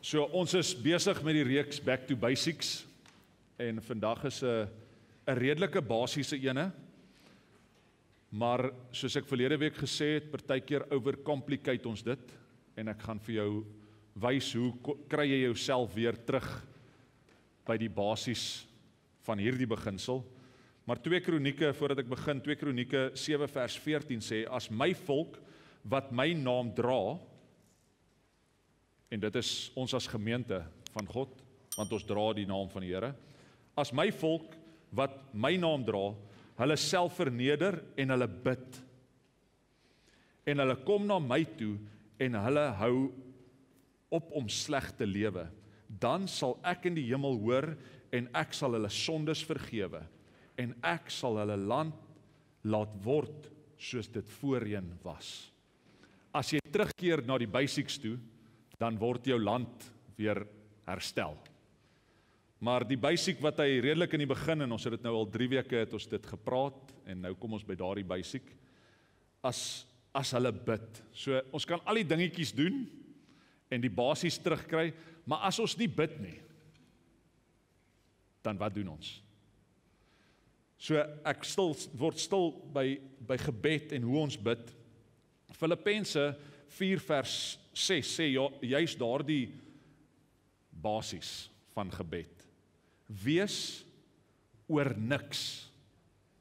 So ons is besig met die reeks Back to Basics en vandag is 'n redelike basiese ene, maar soos ek verlede week gesê het, partykeer overcomplicate ons dit en ek gaan vir jou wys hoe kry jy jouself weer terug by die basis van hierdie beginsel. Maar 2 Kronieke, voordat ek begin, 2 Kronieke 7 vers 14 sê, as my volk wat my naam dra, en dit is ons as gemeente van God, want ons dra die naam van die Here, as my volk wat my naam dra, hulle self verneder en hulle bid, en hulle kom na my toe, en hulle hou op om sleg te lewe, dan sal ek in die hemel hoor, en ek sal hulle sondes vergewe, en ek sal hulle land laat word, soos dit voorheen was. As jy terugkeer na die basics toe, dan word jou land weer herstel. Maar die basic wat hy redelik in die begin, en ons het dit nou al 3 weke het ons dit gepraat, en nou kom ons by daardie basic, as hulle bid. So ons kan al die dingetjies doen, en die basis terugkry, maar as ons nie bid nie, dan wat doen ons? So ek word stil by gebed en hoe ons bid. Filippense 4 vers 6 sê juist daardie basis van gebed. Wees oor niks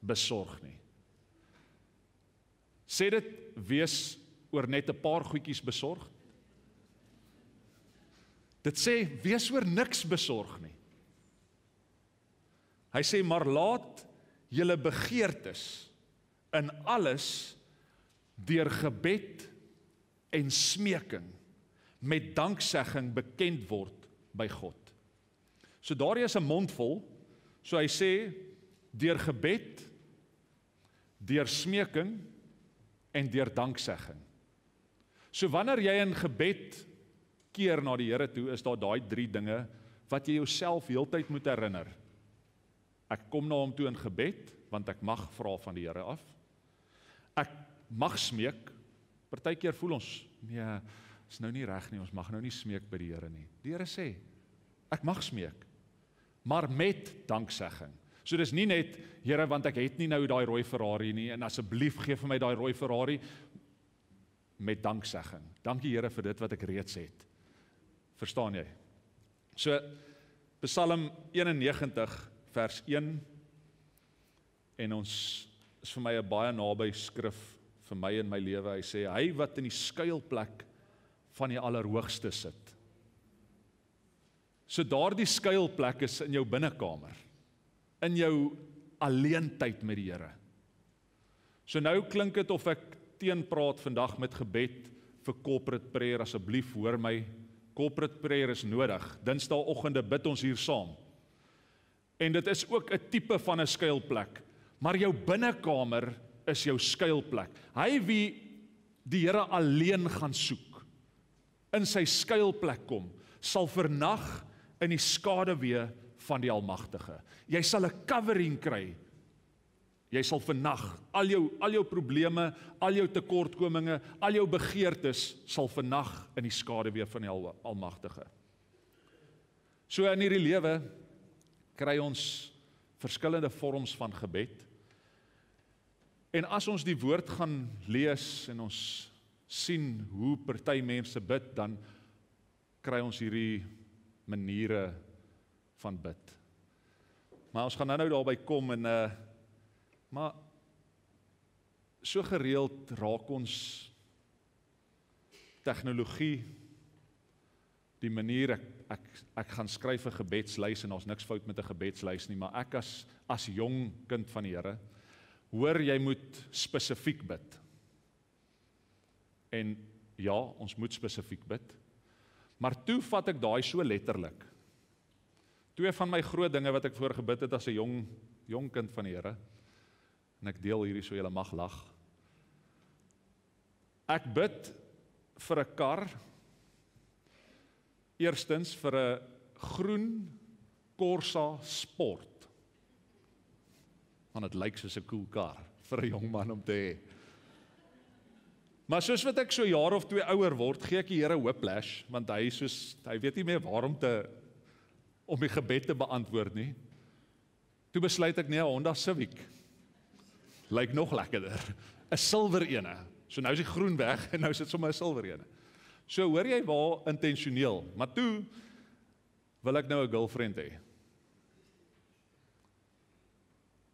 besorg nie. Sê dit, wees oor net 'n paar goedjies besorg? Dit sê, wees oor niks besorg nie. Hy sê, maar laat julle begeertes in alles deur gebed en smeking met danksegging bekend word by God. So daar is 'n mond vol, so hy sê, deur gebed, deur smeking en deur danksegging. So wanneer jy in gebed keer na die Here toe, is daar daai 3 dinge wat jy jouself heeltyd moet herinner. Ek kom na hom toe in gebed, want ek mag vra van die Here af. Ek mag smeek. Partykeer voel ons, nee, is nou nie reg nie, ons mag nou nie smeek by die Here nie. Die Here sê, ek mag smeek, maar met danksegging. So dis nie net, Here, want ek het nie nou daai rooi Ferrari nie, en asseblief gee vir my daai rooi Ferrari, met danksegging. Dankie Here vir dit wat ek reeds het. Verstaan jy? So, Psalm 91 vers 1, en ons is vir my 'n baie naby skrif vir my in my lewe. Hy sê, hy wat in die skuilplek van die Allerhoogste sit. So daardie skuilplek is in jou binnekamer, in jou alleentyd met die Here. So nou klink dit of ek teenpraat vandag met gebed vir corporate prayer, asseblief hoor my, corporate prayer is nodig. Dinsdagoggende bid ons hier saam. En dit is ook 'n tipe van 'n skuilplek, maar jou binnekamer is jou skuilplek. Hy wie die Here alleen gaan soek, in sy skuilplek kom, sal vernag in die skaduwee van die Almagtige. Jy sal 'n covering kry. Jy sal vernag, al jou probleme, al jou tekortkominge, al jou begeertes sal vernag in die skaduwee van die Almagtige. So in hierdie lewe kry ons verskillende vorms van gebed. En as ons die woord gaan lees en ons sien hoe party mense bid, dan kry ons hierdie maniere van bid. Maar ons gaan nou daarby kom en maar so gereeld raak ons tegnologie, die manier ek gaan skryf 'n gebedslys en daar's niks fout met 'n gebedslys nie, maar ek as jong kind van die Here, hoor jy moet spesifiek bid. En ja, ons moet spesifiek bid. Maar toe vat ek daai so letterlik. 2 van my groot dinge wat ek voor gebid het as 'n jong kind van die Here, en ek deel hierdie so julle mag lag. Ek bid vir 'n kar, eerstens vir 'n groen Corsa Sport. Want dit lyk soos 'n cool kar vir 'n jong man om te hê. Maar soos wat ek so 'n jaar of 2 ouer word, gee ek die Here whiplash, want hy weet nie meer waarom om die gebed te beantwoord nie. Toe besluit ek, nee, 'n Honda Civic. Lyk nog lekkerder. 'n Silwer ene. So nou is die groen weg, en nou is dit sommer 'n silwer ene. So hoor jy waar intentioneel, maar toe wil ek nou 'n girlfriend hê.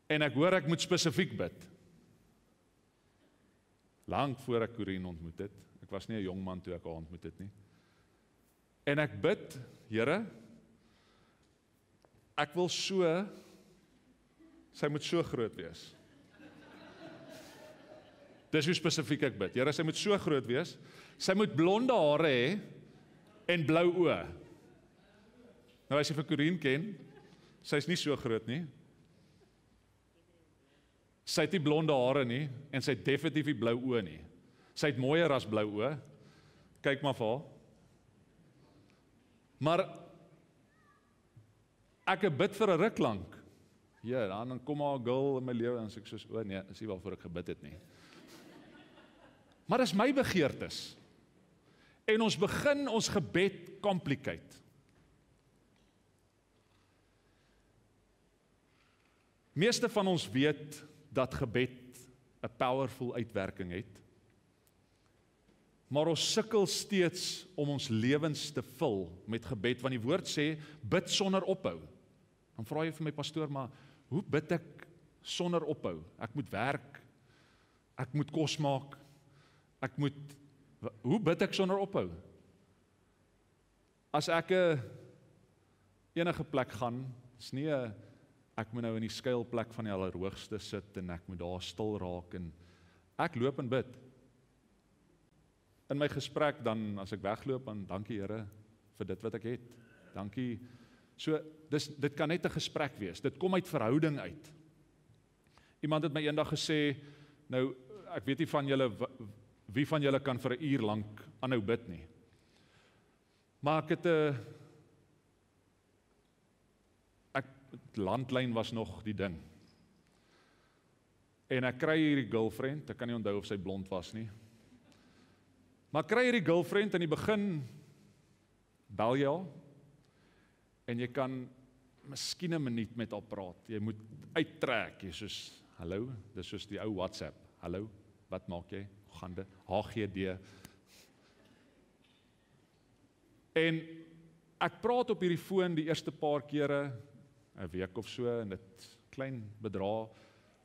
En ek hoor ek moet spesifiek bid. Lank voor ek Corine ontmoet het. Ek was nie 'n jong man toe ek haar ontmoet het nie. En ek bid, Here, ek wil sy moet so groot wees. Dis hoe spesifiek ek bid. Here, sy moet so groot wees. Sy moet blonde hare hê en blou oë. Nou as jy vir Corine ken, sy is nie so groot nie. Sy het nie blonde hare nie, en sy het definitief nie blou oë nie. Sy het mooier as blou oë. Kyk maar vir haar. Maar ek bid vir 'n ruk lank. Ja, dan kom haar girl in my lewe en sê ek soos, o nee, is nie waarvoor ek gebid het nie. Maar dis my begeertes. En ons begin ons gebed complicate. Meeste van ons weet dat gebed 'n powerful uitwerking het. Maar ons sukkel steeds om ons lewens te vul met gebed, want die woord sê, bid sonder ophou. Dan vra jy vir my pastoor, maar hoe bid ek sonder ophou? Ek moet werk, ek moet kos maak, hoe bid ek sonder ophou? As ek enige plek gaan, is nie ek moet nou in die skuilplek van die Allerhoogste sit en ek moet daar stil raak en ek loop en bid. In my gesprek dan, as ek wegloop, dan dankie Here vir dit wat ek het. Dankie. So, dit kan net 'n gesprek wees. Dit kom uit verhouding uit. Iemand het my eendag gesê, nou, ek weet nie van julle, wie van julle kan vir 'n uur lank aanhou bid nie. Maar ek het landlyn was nog die ding. En ek kry hierdie girlfriend, ek kan nie onthou of sy blond was nie. Maar kry hierdie girlfriend in die begin, bel jy haar, en jy kan miskien 'n minuut met haar praat. Jy moet uittrek, jy soos, hallo, dis soos die ou WhatsApp, hallo, wat maak jy? Hoe gaan dit? HGD. En ek praat op hierdie foon die eerste paar kere, 'n week of so, en dit klein bedrag,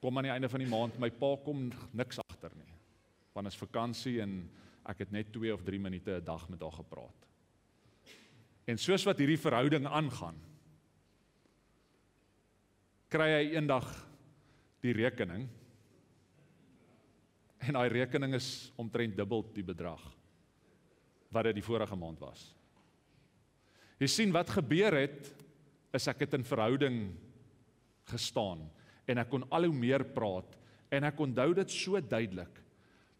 kom aan die einde van die maand, my pa kom niks agter nie, want is vakansie en ek het net 2 of 3 minute 'n dag met haar gepraat. En soos wat hierdie verhouding aangaan, kry hy eendag die rekening, en daai rekening is omtrent dubbel die bedrag, wat dit die vorige maand was. Jy sien wat gebeur het, is ek het in verhouding gestaan, en ek kon al hoe meer praat, en ek onthou dit so duidelik.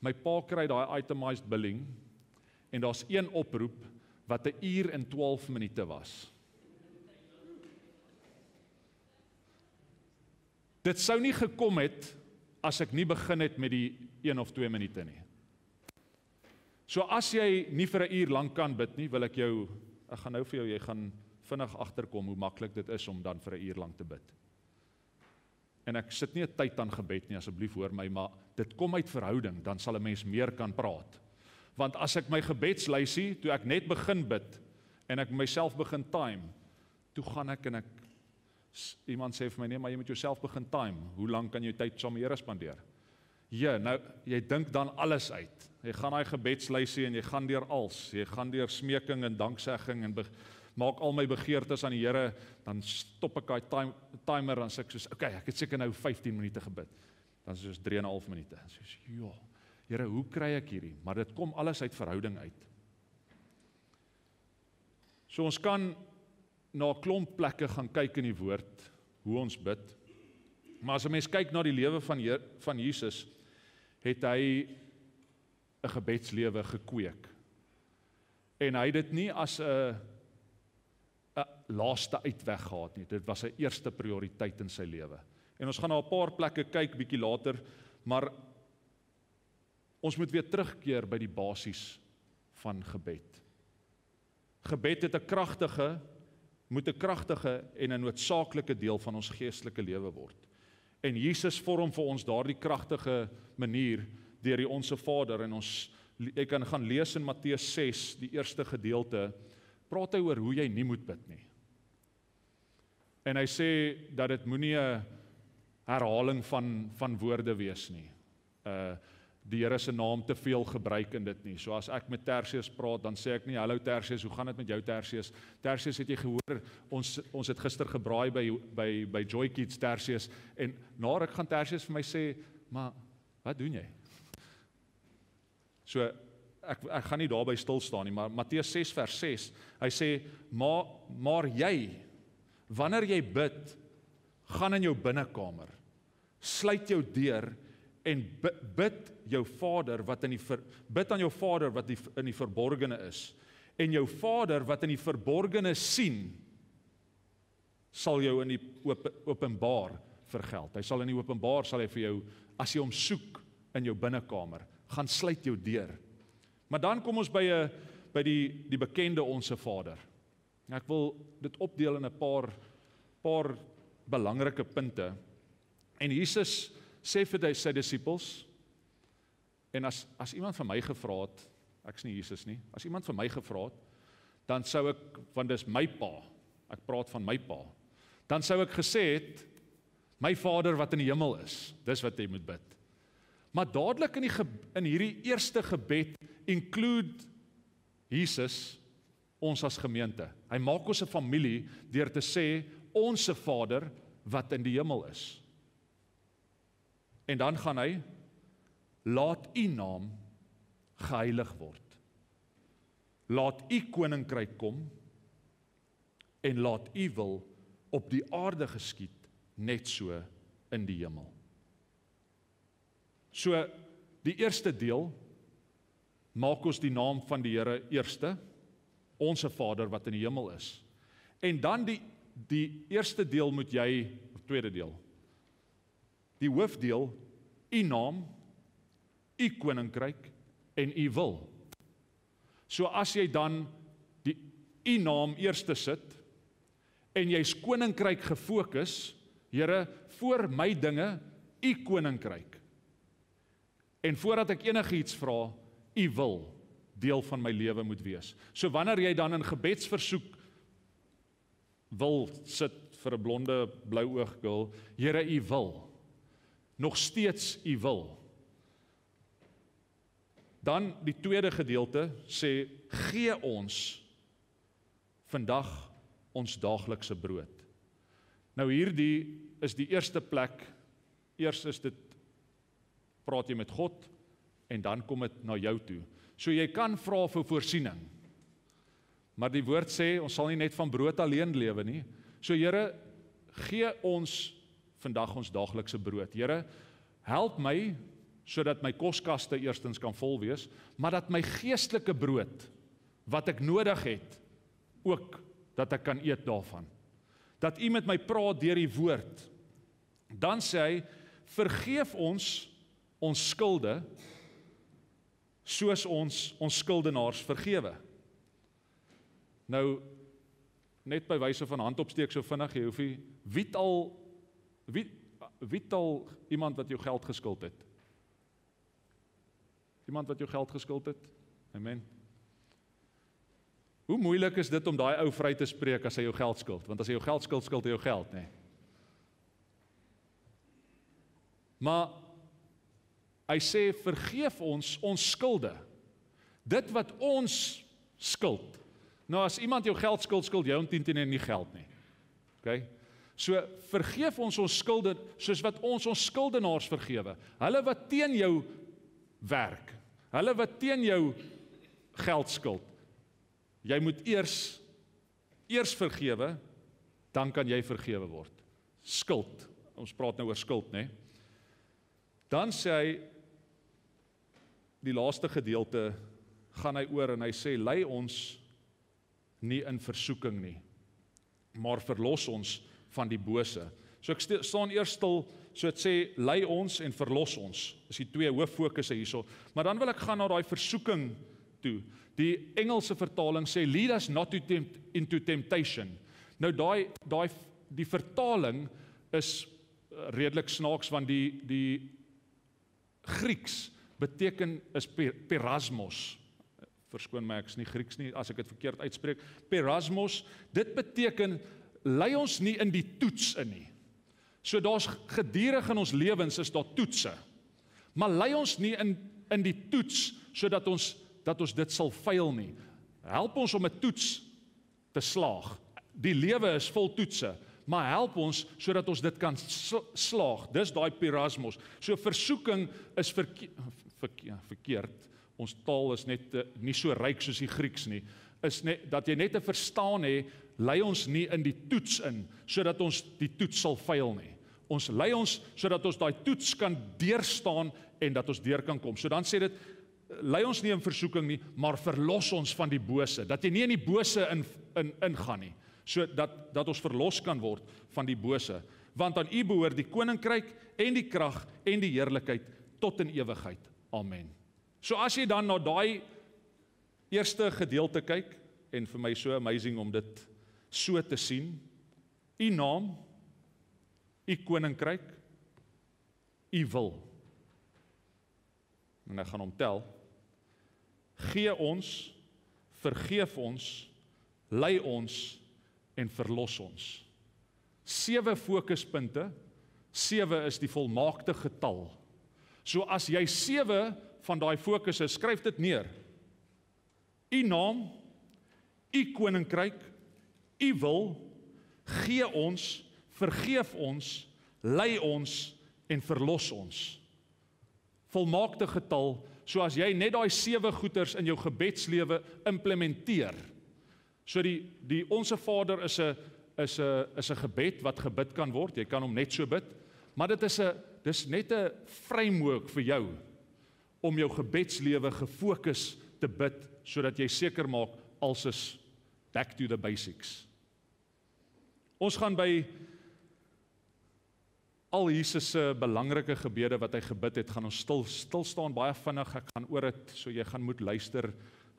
My pa kry daai itemized billing, en daar's een oproep, wat 1 uur en 12 minute was. Dit sou nie gekom het, as ek nie begin het met die 1 of 2 minute nie. So as jy nie vir 1 uur lank kan bid nie, wil ek gaan nou vir jou, jy gaan vinnig agterkom hoe maklik dit is om dan vir 1 uur lank te bid. En ek sit nie 'n tyd aan gebed nie, asseblief hoor my, maar dit kom uit verhouding, dan sal 'n mens meer kan praat. Want as ek my gebedslysie, toe ek net begin bid, en ek myself begin time, toe gaan ek en iemand sê vir my, nee, maar jy moet jouself begin time, hoe lank kan jy tyd saam met die Here spandeer? Ja, nou, jy dink dan alles uit, jy gaan daai gebedslysie en jy gaan deur als, jy gaan deur smeking en danksegging en maak al my begeertes aan die Here, dan stop ek daai timer, dan sê ek soos, okay, ek het seker nou 15 minute gebid, dan is soos 3,5 minute, soos, ja, Here, hoe kry ek hierdie? Maar dit kom alles uit verhouding uit. So ons kan na 'n klomp plekke gaan kyk in die woord, hoe ons bid, maar as 'n mens kyk na die lewe van Jesus, het hy 'n gebedslewe gekweek. En hy het dit nie as 'n laaste uitweg gehad nie, dit was sy eerste prioriteit in sy lewe. En ons gaan na 'n paar plekke kyk bietjie later, maar Ons moet weer terugkeer by die basies van gebed. Gebed moet 'n kragtige en 'n noodsaaklike deel van ons geestelike lewe word. En Jesus vorm vir ons daardie kragtige manier deur die Onse Vader, en jy kan gaan lees in Matteus 6, die eerste gedeelte, praat hy oor hoe jy nie moet bid nie. En hy sê dat dit moenie 'n herhaling van woorde wees nie. Die Here se naam te veel gebruik in dit nie. So as ek met Tertius praat, dan sê ek nie, hallo Tertius, hoe gaan dit met jou Tertius? Tertius, het jy gehoor, ons het gister gebraai by Joy Kids, Tertius, en na ruk gaan Tertius vir my sê, maar wat doen jy? So, ek gaan nie daarby stil staan nie, maar Matteus 6 vers 6, hy sê, maar jy, wanneer jy bid, gaan in jou binnekamer, sluit jou deur, en bid aan jou Vader wat in die verborgene is. En jou Vader wat in die verborgene sien, sal jou in die openbaar vergeld. Hy sal in die openbaar, sal hy vir jou, as jy hom soek in jou binnekamer, gaan sluit jou deur. Maar dan kom ons by die bekende Onse Vader. Ek wil dit opdeel in 'n paar belangrike punte. En Jesus sê vir sy disippels, en as iemand van my gevra het, ek is nie Jesus nie, as iemand van my gevra het, dan sou ek, want dis my pa, ek praat van my pa, dan sou ek gesê het, my Vader wat in die hemel is, dis wat jy moet bid. Maar dadelik in hierdie eerste gebed, include Jesus, ons as gemeente. Hy maak ons 'n familie, deur te sê, onse Vader wat in die hemel is. En dan gaan hy, laat u naam geheilig word. Laat u koninkryk kom, en laat u wil op die aarde geskied, net so in die hemel. So, die eerste deel, maak ons die naam van die Here eerste, onse Vader wat in die hemel is. En dan die eerste deel moet jy, of tweede deel, die hoofdeel, u naam, u koninkryk en u wil. So as jy dan die u naam eerste sit, en jy's koninkryk gefokus, Here, voor my dinge, u koninkryk. En voordat ek enigiets vra, u wil deel van my lewe moet wees. So wanneer jy dan in gebedsversoek wil sit vir 'n blonde, blou oog girl, Here, u wil. Nog steeds u wil. Dan die tweede gedeelte sê, gee ons vandag ons daaglikse brood. Nou hierdie is die eerste plek, eers is dit, praat jy met God, en dan kom dit na jou toe. So jy kan vra vir voorsiening, maar die woord sê, ons sal nie net van brood alleen lewe nie. So Here, gee ons vandag ons daaglikse brood. Here, help my, sodat my koskaste eerstens kan vol wees, maar dat my geestelike brood, wat ek nodig het, ook dat ek kan eet daarvan. Dat u met my praat deur die woord. Dan sê hy, vergeef ons skulde, soos ons skuldenaars vergewe. Nou, net by wyse van handopsteek so vinnig, jy hoef nie, wie al iemand wat jou geld geskuld het? Iemand wat jou geld geskuld het? Amen. Hoe moeilik is dit om daai ou vry te spreek as hy jou geld skuld? Want as hy jou geld skuld, skuld hy jou geld, nee. Maar hy sê, vergeef ons skulde. Dit wat ons skuld. Nou as iemand jou geld skuld, skuld jy hom 10 nie geld nie. Okay? So vergeef ons skulde, soos wat ons skuldenaars vergewe. Hulle wat teen jou werk. Hulle wat teen jou geld skuld. Jy moet eers vergewe, dan kan jy vergewe word. Skuld. Ons praat nou oor skuld, né? Dan sê hy, die laaste gedeelte, gaan hy oor en hy sê, lei ons nie in versoeking nie, maar verlos ons van die bose. So ek staan eers stil, so dit sê, lei ons en verlos ons, is die twee hooffokusse hierso. Maar dan wil ek gaan na daai versoeking toe. Die Engelse vertaling sê, lead us not into temptation. Nou die vertaling is redelik snaaks, want die Grieks beteken is perasmos. Verskoon my, ek is nie Grieks nie, as ek dit verkeerd uitspreek. Perasmos, dit beteken, lei ons nie in die toets in nie. So daar's gedurig in ons lewens is daar toetse. Maar lei ons nie in die toets, sodat ons dit sal faal nie. Help ons om 'n toets te slaag. Die lewe is vol toetse, maar help ons sodat ons dit kan slaag. Dis daai perasmos. So versoeking is verkeerd. Ons taal is net nie so ryk soos die Grieks nie. Is net dat jy net te verstaan hê, lei ons nie in die toets in, sodat ons die toets sal faal nie. Ons lei ons sodat ons daai toets kan deurstaan en dat ons deur kan kom. So dan sê dit, lei ons nie in versoeking nie, maar verlos ons van die bose. Dat jy nie in die bose ingaan nie. So dat ons verlos kan word van die bose. Want aan U behoort die koninkryk en die krag en die heerlikheid tot in ewigheid. Amen. So as jy dan na daai eerste gedeelte kyk, en vir my so amazing om dit so te sien, U naam, U koninkryk, U wil. En ek gaan hom tel. Gee ons, vergeef ons, lei ons en verlos ons. 7 fokuspunte, 7 is die volmaakte getal. So as jy 7 van daai fokusse, skryf dit neer. U naam, U koninkryk, U wil, gee ons, vergeef ons, lei ons en verlos ons. Volmaakte getal, so as jy net daai 7 goeders in jou gebedslewe implementeer. So die Onse Vader is 'n gebed wat gebid kan word, jy kan hom net so bid, maar dis net 'n framework vir jou om jou gebedslewe gefokus te bid, sodat jy seker maak alles is back to the basics. Ons gaan by al Jesus se belangrike gebede wat hy gebid het, gaan ons stil staan baie vinnig, ek gaan oor dit, so jy gaan moet luister,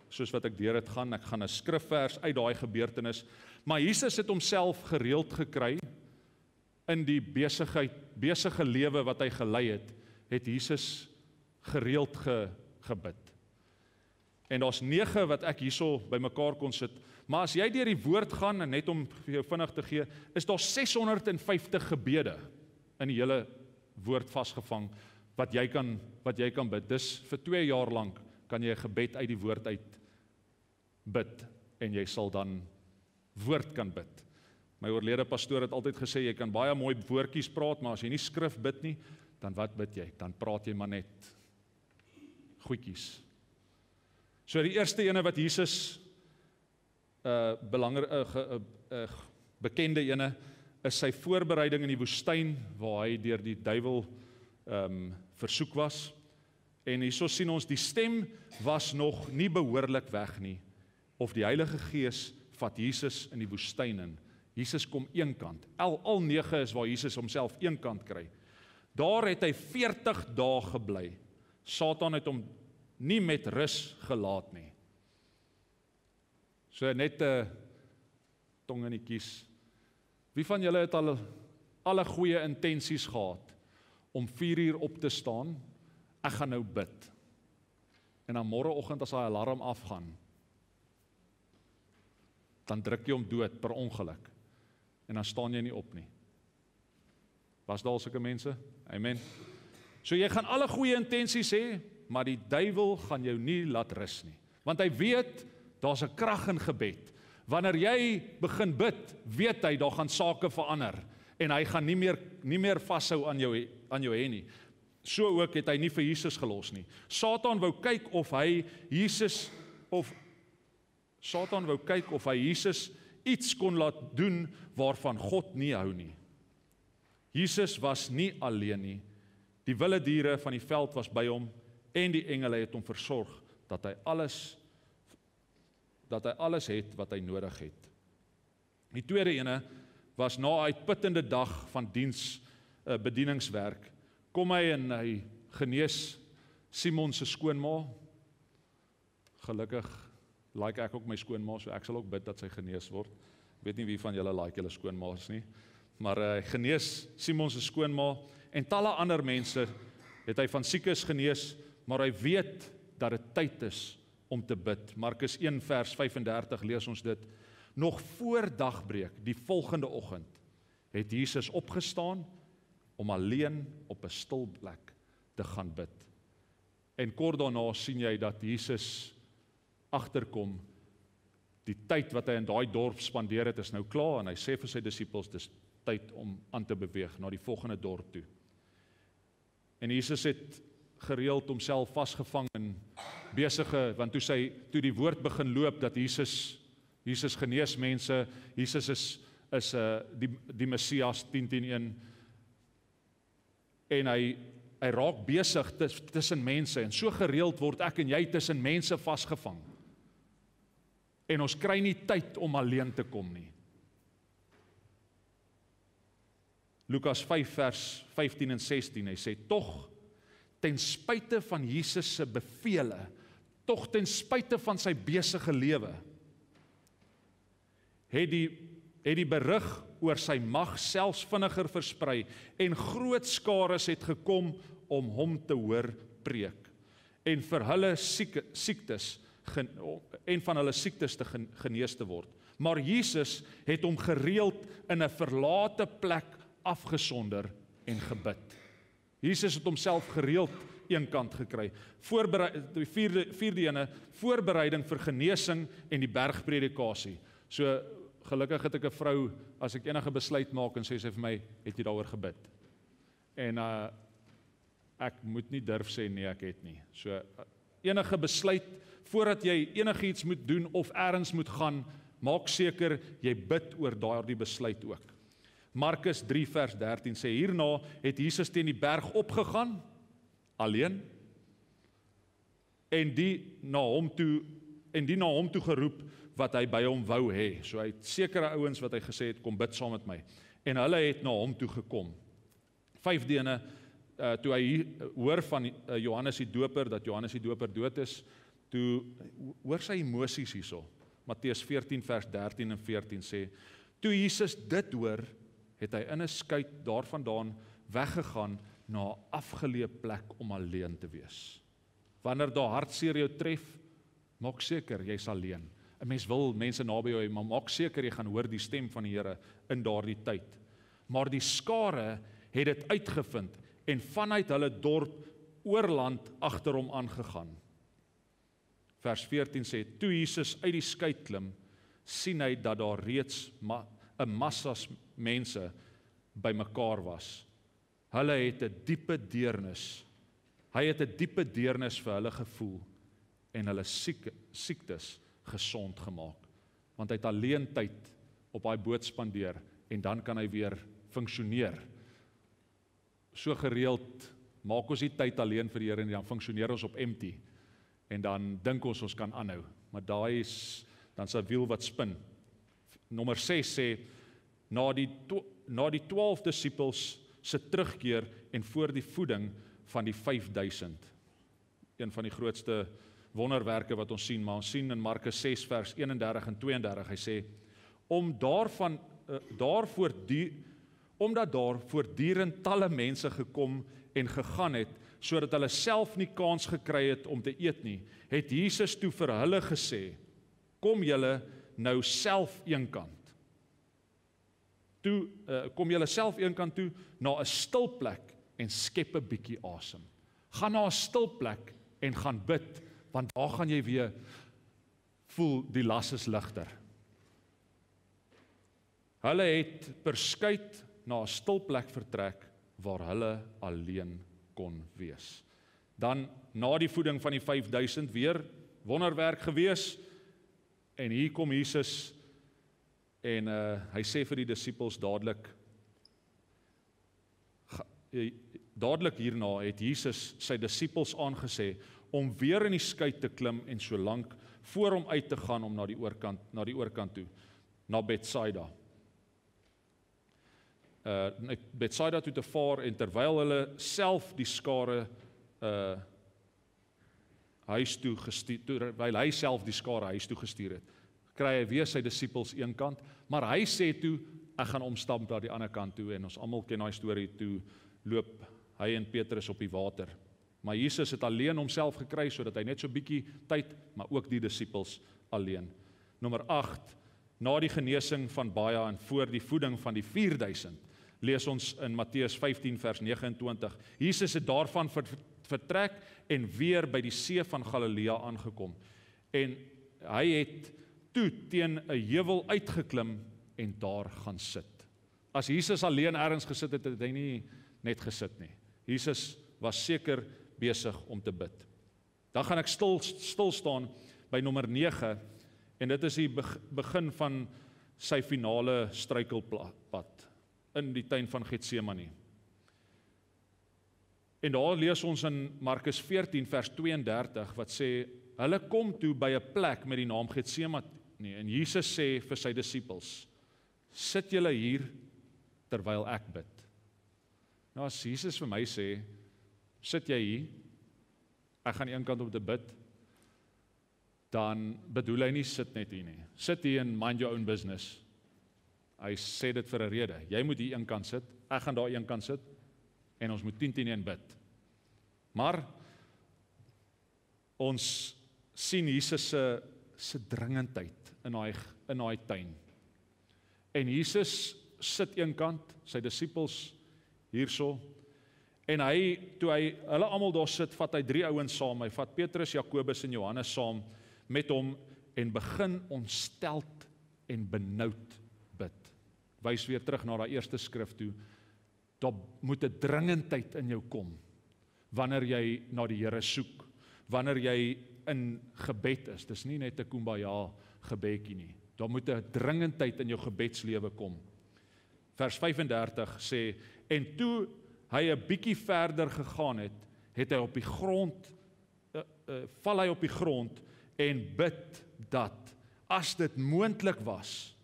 soos wat ek deur dit gaan, ek gaan 'n skrifvers uit daai gebeurtenis, maar Jesus het homself gereeld gekry, in die besige lewe wat hy gelei het Jesus gereeld gebid. En daar's 9 wat ek hierso bymekaar kon sit, maar as jy deur die woord gaan, en net om vir jou vinnig te gee, is daar 650 gebede, in die hele woord vasgevang, wat jy kan bid. Dis vir 2 jaar lank, kan jy 'n gebed uit die woord uit bid, en jy sal dan woord kan bid. My oorlede pastoor het altyd gesê, jy kan baie mooi woordjies praat, maar as jy nie skrif bid nie, dan wat bid jy? Dan praat jy maar net goedjies. So die eerste ene wat Jesus bekende ene is sy voorbereiding in die woestyn, waar hy deur die duiwel versoek was. En hierso sien ons, die stem was nog nie behoorlik weg nie, of die Heilige Gees vat Jesus in die woestyn in. Jesus kom een kant, al 9 is waar Jesus homself een kant kry. Daar het hy 40 dae gebly. Satan het hom nie met rus gelaat nie. So net 'n tong in die kies. Wie van julle het al alle goeie intensies gehad om 4 uur op te staan? Ek gaan nou bid. En dan môreoggend as hy alarm afgaan, dan druk jy hom dood per ongeluk. En dan staan jy nie op nie. Was daar al sulke mense? Amen. So jy gaan alle goeie intensies hê, maar die duiwel gaan jou nie laat rus nie. Want hy weet, daar's 'n krag in gebed. Wanneer jy begin bid, weet hy, daar gaan sake verander. En hy gaan nie meer vashou aan jou hê nie. So ook het hy nie vir Jesus gelos nie. Satan wou kyk of hy Jesus iets kon laat doen waarvan God nie hou nie. Jesus was nie alleen nie. Die wilde diere van die veld was by hom en die engele het hom versorg dat hy alles het wat hy nodig het. Die tweede ene was na 'n uitputtende dag van diens bedieningswerk, kom hy en hy genees Simon se skoonma. Gelukkig like ek ook my skoonma, so ek sal ook bid dat sy genees word. Ek weet nie wie van julle like julle skoonma's nie, maar hy genees Simon se skoonma en talle ander mense het hy van siekes genees, maar hy weet dat dit tyd is om te bid. Markus 1 vers 35 lees ons dit. Nog voor dagbreek, die volgende oggend, het Jesus opgestaan om alleen op 'n stil plek te gaan bid. En kort daarna sien jy dat Jesus agterkom, die tyd wat hy in daai dorp spandeer het is nou klaar, en hy sê vir sy disippels, dis tyd om aan te beweeg na die volgende dorp toe. En Jesus het gereeld homself vasgevang in besige, want toe die woord begin loop dat Jesus genees mense, Jesus is die Messias 10:10:1, en hy raak besig tussen mense, en so gereeld word ek en jy tussen mense vasgevang. En ons kry nie tyd om alleen te kom nie. Lukas 5 vers 15 en 16, hy sê, tog, ten spyte van Jesus se bevele, tog ten spyte van sy besige lewe, het die berig oor sy mag selfs vinniger versprei, en groot skares het gekom om hom te hoor preek, en vir hulle siektes, en van hulle siektes te genees te word. Maar Jesus het hom gereeld in 'n verlate plek afgesonder en gebid. Jesus het homself gereeld eenkant gekry. Die vierde ene, voorbereiding vir genesing en die bergpredikasie. So gelukkig het ek 'n vrou, as ek enige besluit maak, en sê sy vir my, het jy daaroor gebid? En ek moet nie durf sê nee, ek het nie. So enige besluit, voordat jy enigiets moet doen of ergens moet gaan, maak seker jy bid oor daardie besluit ook. Markus 3 vers 13 sê, hierna het Jesus teen die berg opgegaan, alleen, en die na hom toe geroep, wat hy by hom wou hê. So hy het sekere ouens wat hy gesê het, kom bid saam met my. En hulle het na hom toe gekom. 5de ene, toe hy hoor van Johannes die Doper, dat Johannes die Doper dood is, toe hoor sy emosies hierso. Matteus 14 vers 13 en 14 sê, toe Jesus dit hoor, het hy in 'n skuit daarvandaan weggegaan na 'n afgeleë plek om alleen te wees. Wanneer daar hartseer jou tref, maak seker jy's alleen. 'n Mens wil mense naby jou hê, maar maak seker jy gaan hoor die stem van die Here in daardie tyd. Maar die skare het dit uitgevind en vanuit hulle dorp oorland agter hom aangegaan. Vers 14 sê, toe Jesus uit die skuit klim, sien hy dat daar reeds 'n massas mense bymekaar was. Hulle het 'n diepe deernis. Hy het 'n diepe deernis vir hulle gevoel en hulle siektes gesond gemaak. Want hy het alleen tyd op daai boot spandeer en dan kan hy weer funksioneer. So gereeld maak ons nie tyd alleen vir die Here en dan funksioneer ons op empty en dan dink ons kan aanhou. Maar daai is dan sy wiel wat spin. Nommer 6 sê, na die 12 disippels se terugkeer en voor die voeding van die 5000. Een van die grootste wonderwerke wat ons sien, maar ons sien in Markus 6 vers 31 en 32, hy sê, omdat daar voortdurend talle mense gekom en gegaan het, sodat hulle self nie kans gekry het om te eet nie, het Jesus toe vir hulle gesê, kom julle nou self eenkant. Kom julle self eenkant toe, na 'n stil plek en skep 'n bietjie asem. Gaan na 'n stil plek en gaan bid, want daar gaan jy weer voel die las is ligter. Hulle het per skuit na 'n stil plek vertrek waar hulle alleen kon wees. Dan na die voeding van die 5000 weer wonderwerk gewees en hier kom Jesus en hy sê vir die disippels dadelik hierna het Jesus sy disippels aangesê om weer in die skuit te klim en so lank voor hom uit te gaan om na die oorkant toe, na Betsaida. Betsaida toe te vaar, en terwyl hulle self die skare huis toe gestuur, terwyl hy self die skare huis toe gestuur het, kry hy weer sy disippels een kant, maar hy sê toe, ek gaan omstap daar die ander kant toe, en ons almal ken daai storie, toe loop hy en Petrus op die water. Maar Jesus het alleen homself gekry, sodat hy net so bietjie tyd, maar ook die disippels alleen. Nommer 8, na die genesing van baie en voor die voeding van die 4000, lees ons in Matteus 15 vers 29, Jesus het daarvan vertrek en weer by die see van Galilea aangekom. En hy het toe teen 'n heuwel uitgeklim en daar gaan sit. As Jesus alleen ergens gesit het, het hy nie net gesit nie. Jesus was seker besig om te bid. Dan gaan ek stil staan by nommer 9, en dit is die begin van sy finale struikelpad in die tuin van Getsemane. En daar lees ons in Markus 14 vers 32 wat sê, hulle kom toe by 'n plek met die naam Getsemane, en Jesus sê vir sy disippels, sit julle hier terwyl ek bid. Nou as Jesus vir my sê, sit jy hier, ek gaan een kant op te bid, dan bedoel hy nie sit net hier nie. Sit hier en mind your own business. Hy sê dit vir 'n rede. Jy moet hier een kant sit, ek gaan daar een kant sit, en ons moet 10:10 bid. Maar ons sien Jesus se dringendheid in daai tuin. En Jesus sit een kant, sy disippels hierso, en toe hy hulle almal daar sit, vat hy 3 ouens saam, hy vat Petrus, Jakobus en Johannes saam met hom, en begin ontsteld en benoud bid. Wys weer terug na daai eerste skrif toe, daar moet 'n dringendheid in jou kom, wanneer jy na die Here soek, wanneer jy in gebed is, dis nie net 'n kumbaya gebedjie nie, daar moet 'n dringendheid in jou gebedslewe kom. Vers 35 sê, en toe hy 'n bietjie verder gegaan het, het hy op die grond, val hy op die grond, en bid dat, as dit moontlik was,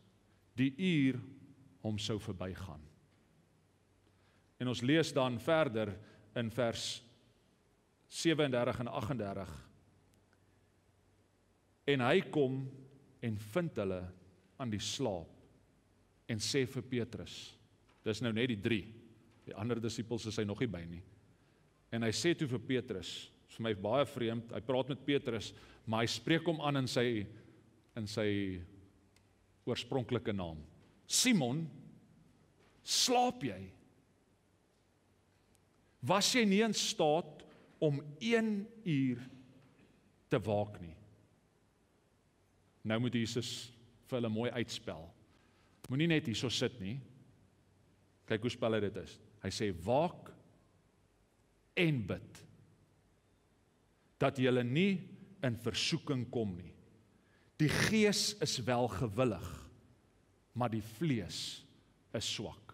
die uur hom sou verbygaan. En ons lees dan verder in vers 37 en 38, en hy kom en vind hulle aan die slaap, en sê vir Petrus, dis nou net die 3, die ander disippels is hy nog nie by nie, en hy sê toe vir Petrus, vir my baie vreemd, hy praat met Petrus, maar hy spreek hom aan in sy oorspronklike naam. Simon, slaap jy? Was jy nie in staat om 1 uur te waak nie? Nou moet Jesus vir hulle mooi uitspel. Moenie net hierso sit nie. Kyk hoe spel hy dit is. Hy sê, waak en bid, dat julle nie in versoeking kom nie. Die gees is wel gewillig, maar die vlees is swak.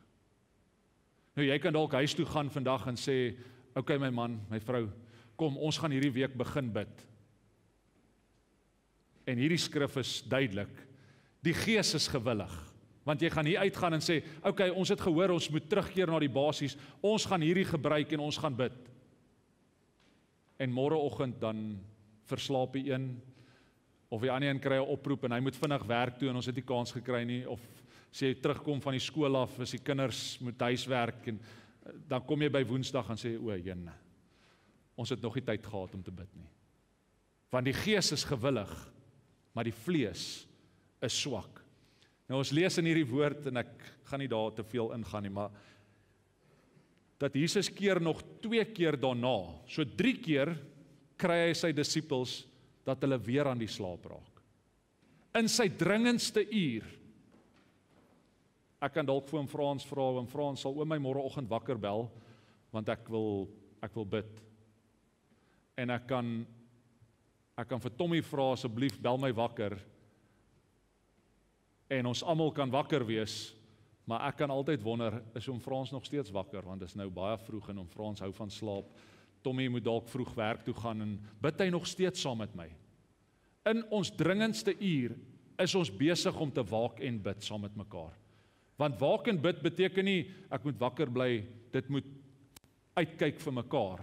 Nou jy kan dalk huis toe gaan vandag en sê, okay my man, my vrou, kom ons gaan hierdie week begin bid. En hierdie skrif is duidelik, die gees is gewillig, want jy gaan hier uitgaan en sê, okay, ons het gehoor, ons moet terugkeer na die basies, ons gaan hierdie gebruik en ons gaan bid. En môreoggend dan verslaap die een, of die ander een kry 'n oproep en hy moet vinnig werk toe en ons het nie kans gekry nie, of as jy terugkom van die skool af, as die kinders moet huiswerk, en dan kom jy by Woensdag en sê, o, jene, ons het nog nie tyd gehad om te bid nie. Want die gees is gewillig, maar die vlees is swak. Nou ons lees in hierdie woord, en ek gaan nie daar te veel ingaan nie, maar dat Jesus keer nog 2 keer daarna, so 3 keer kry hy sy disippels, dat hulle weer aan die slaap raak. In sy dringendste uur, ek kan dalk vir hom Frans vra, en Frans sal my môreoggend wakker bel, want ek wil bid. En ek kan vir Tommy vra, asseblief bel my wakker, en ons almal kan wakker wees, maar ek kan altyd wonder, is oom Frans nog steeds wakker, want dit is nou baie vroeg, en oom Frans hou van slaap, Tommy moet dalk vroeg werk toe gaan, en bid hy nog steeds saam met my. In ons dringendste uur, is ons besig om te waak en bid saam met mekaar. Want waak en bid beteken nie, ek moet wakker bly, dit moet uitkyk vir mekaar.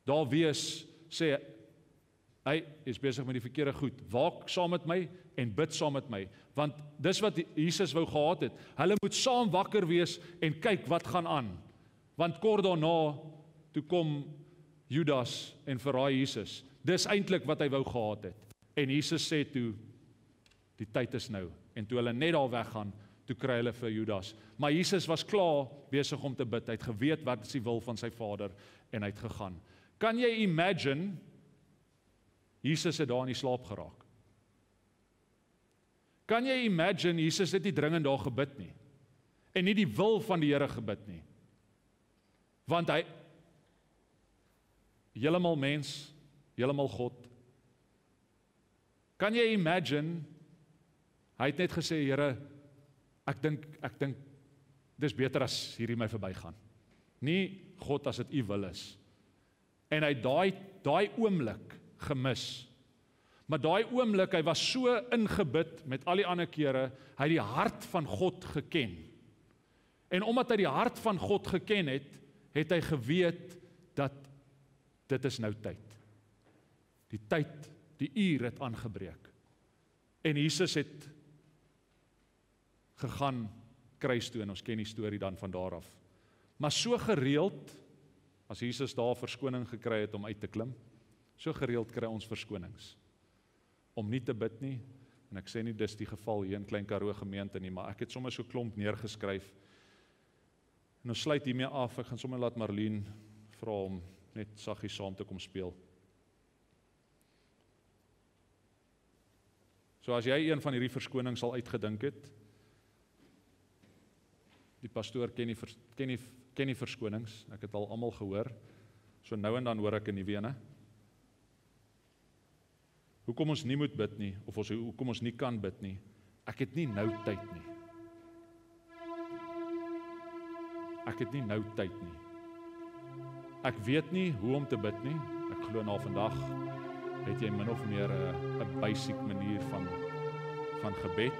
Daar wees, sê, hy is besig met die verkeerde goed, waak saam met my en bid saam met my, want dis wat Jesus wou gehad het, hulle moet saam wakker wees en kyk wat gaan aan, want kort daarna, toe kom Judas en verraai Jesus, dis eintlik wat hy wou gehad het, en Jesus sê toe, die tyd is nou, en toe hulle net daar weggaan, toe kry hulle vir Judas, maar Jesus was klaar besig om te bid, hy het geweet wat is die wil van sy Vader, en hy het gegaan. Kan jy imagine, Jesus het daar in die slaap geraak? Kan jy imagine, Jesus het nie dringend daar gebid nie, en nie die wil van die Here gebid nie, want hy, heeltemal mens, heeltemal God, kan jy imagine, hy het net gesê, Here, ek dink, dis beter as hierdie my verbygaan, nie God as dit u wil is, en hy daai oomblik gemis, maar daai oomblik, hy was so ingebid met al die ander kere, hy het die hart van God geken, en omdat hy die hart van God geken het, het hy geweet, dat dit is nou tyd, die tyd, die uur het aangebreek, en Jesus het gegaan kruis toe, en ons ken die storie dan van daar af, maar so gereeld, as Jesus daar verskoning gekry het om uit te klim, so gereeld kry ons verskonings, om nie te bid nie, en ek sê nie dis die geval hier in Klein Karoo gemeente nie, maar ek het sommer so klomp neergeskryf, en ons sluit hiermee af, ek gaan sommer laat Marlene vra om net saggies saam te kom speel. So as jy een van hierdie verskonings al uitgedink het, die pastoor ken die verskonings, ek het al almal gehoor, so nou en dan hoor ek 'n nuwe ene. Hoekom ons nie moet bid nie, of hoekom ons nie kan bid nie, ek het nie nou tyd nie. Ek het nie nou tyd nie. Ek weet nie hoe om te bid nie, ek glo na vandag, het jy min of meer 'n basic manier van gebed.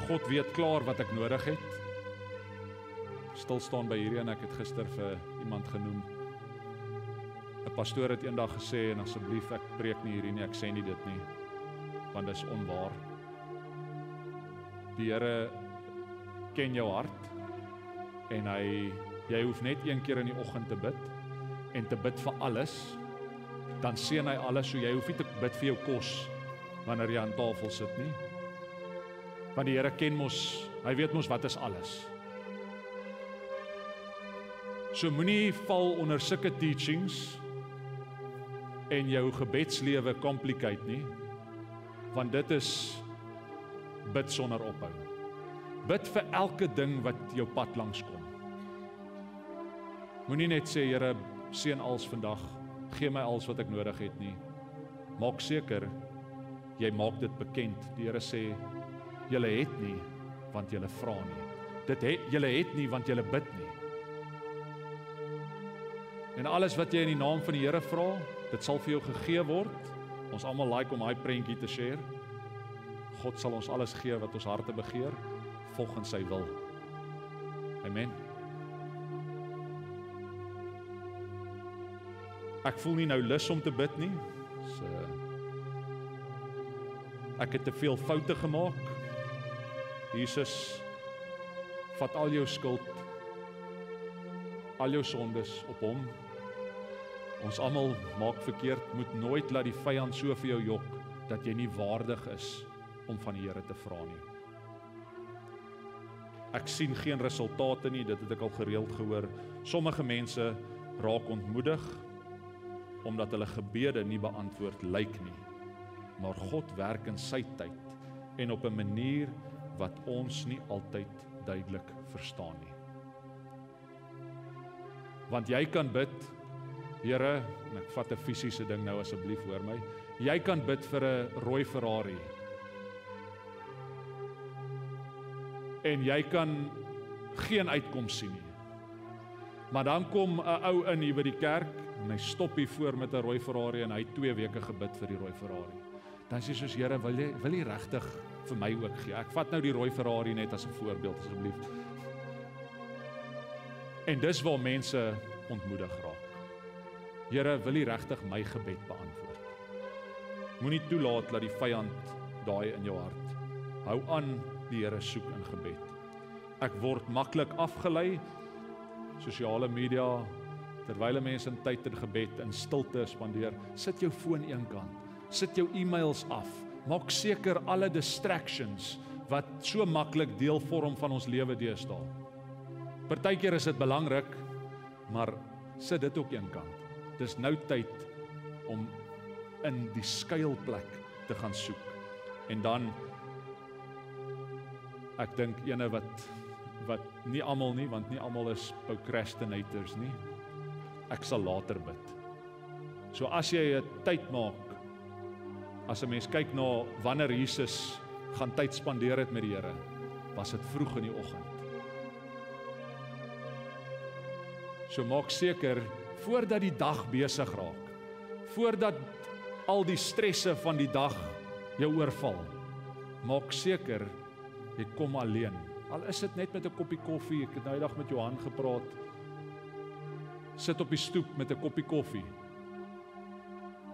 God weet klaar wat ek nodig het. Stil staan by hierdie, en ek het gister vir iemand genoem. 'n Pastoor het eendag gesê, en asseblief, ek preek nie hierdie nie, ek sê nie dit nie, want dit is onwaar. Die Here ken jou hart, en jy hoef net een keer in die oggend te bid, en te bid vir alles, dan seën hy alles, so jy hoef nie te bid vir jou kos, wanneer jy aan tafel sit nie, want die Here ken mos, hy weet mos wat is alles. So moenie val onder sulke teachings, en jou gebedslewe complicate nie, want dit is bid sonder ophou. Bid vir elke ding wat jou pad langs kom. Moenie net sê, Here, seën als vandag, gee my alles wat ek nodig het nie. Maak seker, jy maak dit bekend. Die Here sê, julle het nie, want julle vra nie. Julle het nie, want julle bid nie. En alles wat jy in die naam van die Here vra, dit sal vir jou gegee word. Ons almal like om hy prentjie te share. God sal ons alles gee wat ons harte begeer, volgens sy wil. Amen. Ek voel nie nou lus om te bid nie. So, ek het te veel foute gemaak. Jesus, vat al jou skuld, al jou sondes op hom. Ons almal maak verkeerd, moet nooit laat die vyand so vir jou jok, dat jy nie waardig is om van die Here te vra nie. Ek sien geen resultate nie, dit het ek al gereeld gehoor. Sommige mense raak ontmoedig, omdat hulle gebede nie beantwoord lyk nie. Maar God werk in sy tyd, en op 'n manier wat ons nie altyd duidelik verstaan nie. Want jy kan bid, Here, en ek vat 'n fisiese ding nou asseblief hoor my, jy kan bid vir 'n rooi Ferrari, en jy kan geen uitkoms sien nie. Maar dan kom 'n ou in hier by die kerk, en hy stop hier voor met 'n rooi Ferrari, en hy het 2 weke gebid vir die rooi Ferrari. dan sê soos Here, wil jy regtig vir my ook gee? Ek vat nou die rooi Ferrari net as 'n voorbeeld asseblief. En dis waar mense ontmoedig raak. Here, wil jy regtig my gebed beantwoord? Moenie toelaat dat die vyand daai in jou hart. Hou aan die Here soek in gebed. Ek word maklik afgelei, sosiale media, terwyl mense in tyd in gebed in stilte spandeer, sit jou foon eenkant, sit jou e-mails af, maak seker alle distractions wat so maklik deel vorm van ons lewe deesdae. Partykeer is dit belangrik, maar sit dit ook eenkant. Dis nou tyd om in die skuilplek te gaan soek. En dan, ek dink ene wat nie almal nie, want nie almal is procrastinators nie. Ek sal later bid. So as jy 'n tyd maak, as 'n mens kyk na wanneer Jesus gaan tyd spandeer het met die Here, was dit vroeg in die oggend. So maak seker, voordat die dag besig raak, voordat al die stresse van die dag jou oorval, maak seker, jy kom alleen. Al is dit net met 'n koppie koffie, ek het nou die dag met Johan gepraat, sit op die stoep met 'n koppie koffie.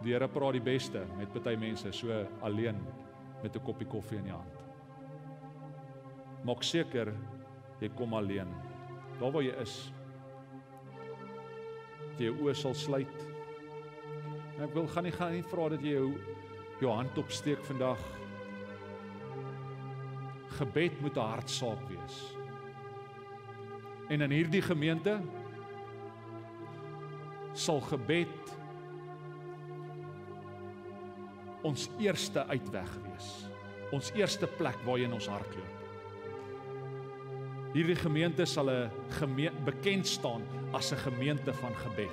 Die Here praat die beste met party mense, so alleen met 'n koppie koffie in die hand. Maak seker, jy kom alleen. Daar waar jy is, dat jy jou oë sal sluit. En ek gaan nie vra dat jy jou hand opsteek vandag. Gebed moet 'n hartsaak wees. En in hierdie gemeente sal gebed ons eerste uitweg wees. Ons eerste plek waarheen ons hardloop. Hierdie gemeente sal 'n bekend staan as 'n gemeente van gebed.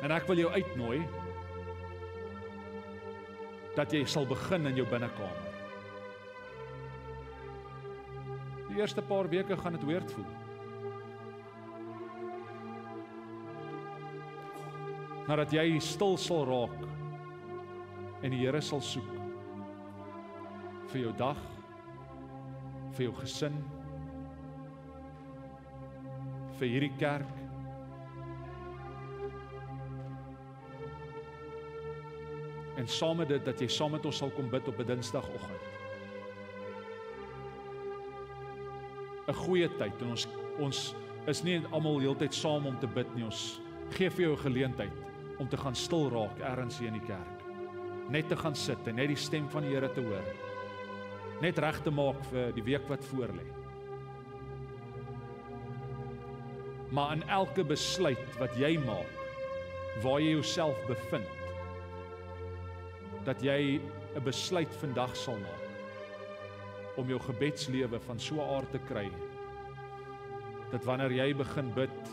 En ek wil jou uitnooi dat jy sal begin in jou binnekamer. Die eerste paar weke gaan dit weird voel. Nadat jy stil sal raak en die Here sal soek vir jou dag, vir jou gesin, vir hierdie kerk, en saam met dit, dat jy saam met ons sal kom bid op 'n Dinsdagoggend. 'n Goeie tyd, en ons is nie almal heeltyd saam om te bid nie, ons gee vir jou 'n geleentheid om te gaan stil raak ergens hier in die kerk. Net te gaan sit en net die stem van die Here te hoor. Net reg te maak vir die week wat voor lê. Maar in elke besluit wat jy maak, waar jy jouself bevind, dat jy 'n besluit vandag sal maak om jou gebedslewe van so 'n aard te kry, dat wanneer jy begin bid,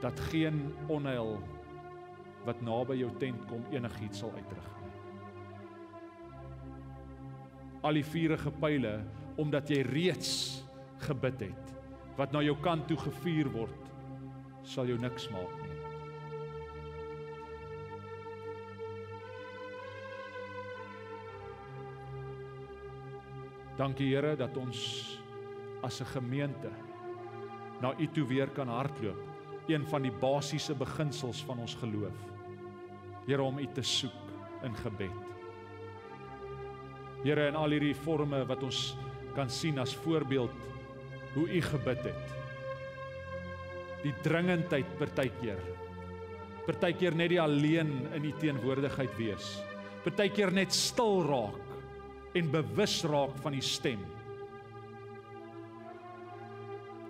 dat geen onheil wat naby jou tent kom enigiets sal uitrig nie. Al die vuurige pile, omdat jy reeds gebid het, wat na jou kant toe gevuur word, sal jou niks maak nie. Dankie Here dat ons as 'n gemeente na U toe weer kan hardloop. Een van die basiese beginsels van ons geloof. Here, om U te soek in gebed. Here, in al hierdie forme wat ons kan sien as voorbeeld hoe U gebid het. Die dringendheid partykeer net die alleen in U teenwoordigheid wees. Partykeer net stil raak en bewus raak van die stem.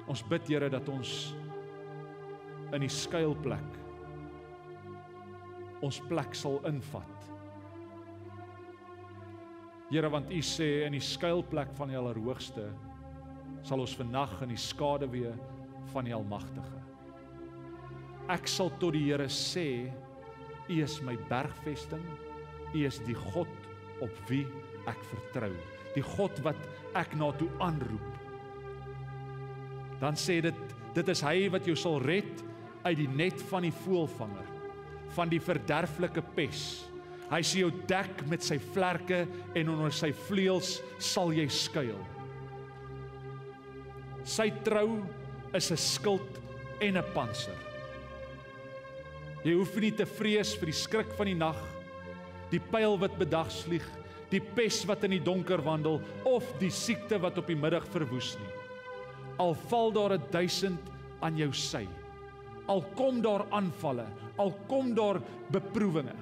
Ons bid Here dat ons in die skuilplek ons plek sal invat. Here, want U sê in die skuilplek van die Allerhoogste sal ons vannag in die skaduwee van die Almagtige. Ek sal tot die Here sê, U is my bergvesting, U is die God op wie ek vertrou, die God wat ek na toe aanroep. Dan sê dit is Hy wat jou sal red uit die net van die voëlvanger, van die verderflike pes. Hy sal jou dek met sy vlerke en onder sy vleuels sal jy skuil. Sy trou is 'n skild en 'n pantser. Jy hoef nie te vrees vir die skrik van die nag, die pyl wat bedags vlieg, die pes wat in die donker wandel, of die siekte wat op die middag verwoes nie. Al val daar 1000 aan jou sy, al kom daar aanvalle, al kom daar beproewinge,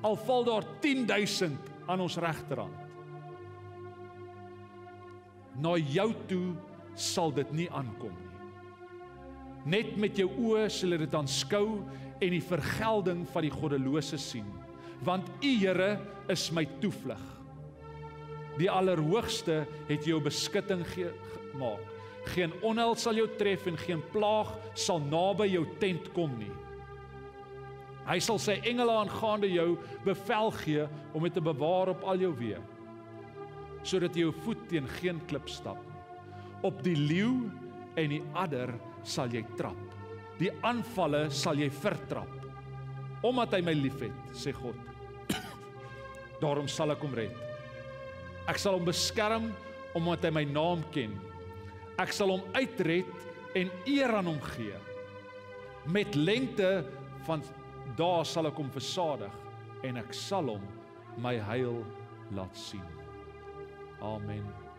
al val daar 10.000 aan ons regterhand. Na jou toe sal dit nie aankom nie. Net met jou oë sal jy dit aanskou en die vergelding van die goddelose sien, want U Here is my toevlug. Die Allerhoogste het jou beskutting gemaak. Geen onheil sal jou tref en geen plaag sal naby jou tent kom nie. Hy sal sy engele aangaande jou bevel gee om dit te bewaar op al jou weë, sodat jy jou voet teen geen klip stap nie. Op die leeu en die adder sal jy trap. Die aanvalle sal jy vertrap. Omdat hy my liefhet, sê God. Daarom sal ek hom red. Ek sal hom beskerm omdat hy my naam ken. Ek sal hom uitred en eer aan hom gee. Met lengte van dae sal ek hom versadig en ek sal hom my heil laat sien. Amen.